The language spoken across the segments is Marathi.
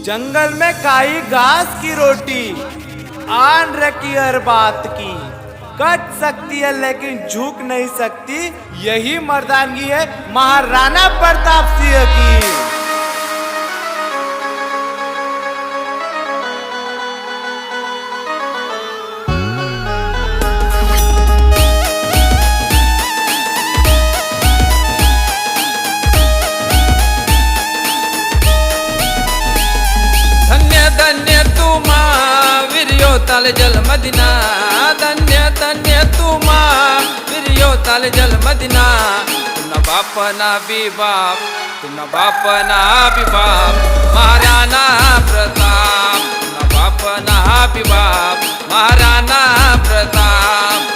जंगल में खाई घास की रोटी, आन रखी हर बात की। कट सकती है लेकिन झुक नहीं सकती, यही मर्दानगी है महाराणा प्रताप सिंह की। धन्य तुमा वीर्यो ताल जल मदिना, धन्य तुमा वीर्यो ताल जल मदिना। तुमना बाप ना बी बाप, तुमना बाप ना बी बाप, महाराणा प्रताप। तुमना बाप ना बी बाप, महाराणा प्रताप।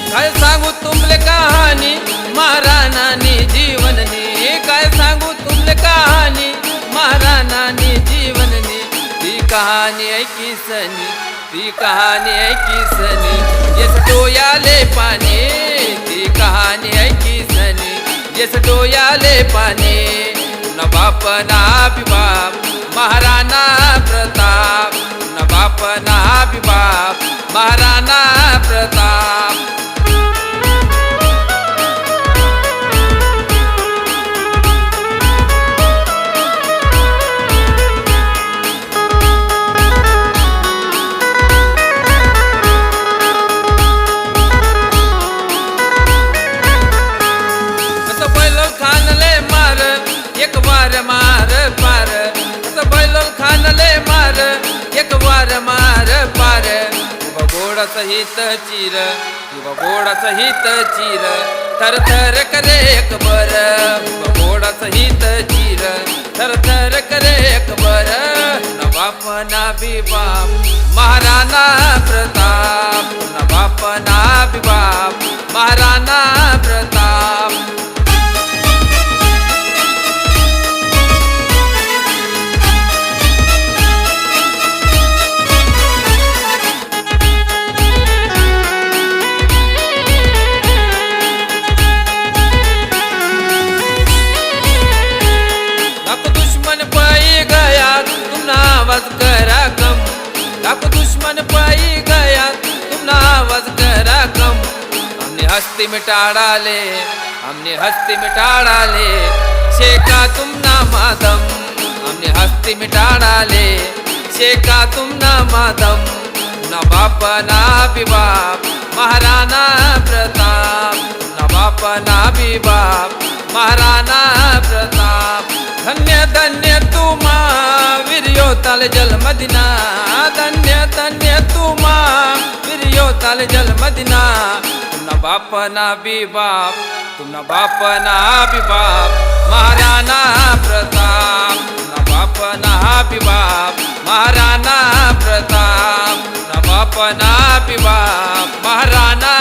काय सांगू तुमले कहाणी महाराणानी जीवननी, काय सांगू तुमले कहाणी महाराणानी जीवननी। ती कहाणी ऐकी सनी, ती कहाणी ऐकी सनी, येस डोयाले पाणी। ती कहाणी ऐकी सनी, येस डोयाले पाणी। न बाप ना बी बाप, महाराणा प्रताप। न बाप ना बी बाप, महाराणा प्रताप। एक बार मार पार, बैलोल खानले मार, एक बार मार पार। तुगा घोडा सहित चीर, तुगा घोडा सहित चीर, थर थर करे एक बर। तुगा घोडा सहित चीर, थर थर करे एक बर। न बाप ना बी बाप, महाराणा प्रताप। न बाप ना बी बाप, महाराणा प्रताप। दुश्मन पाई गया तुम ना आवाज करा कम, लाखों दुश्मन पाई गया तुम ना आवाज करा कम। हमने हस्ती मिटा डाले, हमने हस्ती मिटा डाले, शेखा तुम ना मादम। हमने हस्ती मिटा डाले, शेखा तुम ना मादम। न बाप ना बी बाप, महाराणा प्रताप। न बाप ना बी बाप, महाराणा प्रताप। धन्य तुमा वीर्यो ताल जल मदिना, धन्य तुमा वीर्यो ताल जल मदिना। तुमना बाप ना बी बाप, तुमना बाप ना बी बाप, महाराणा प्रताप। तुमना बाप ना बी बाप, महाराणा प्रताप। तुमना बाप ना बी बाप, महाराणा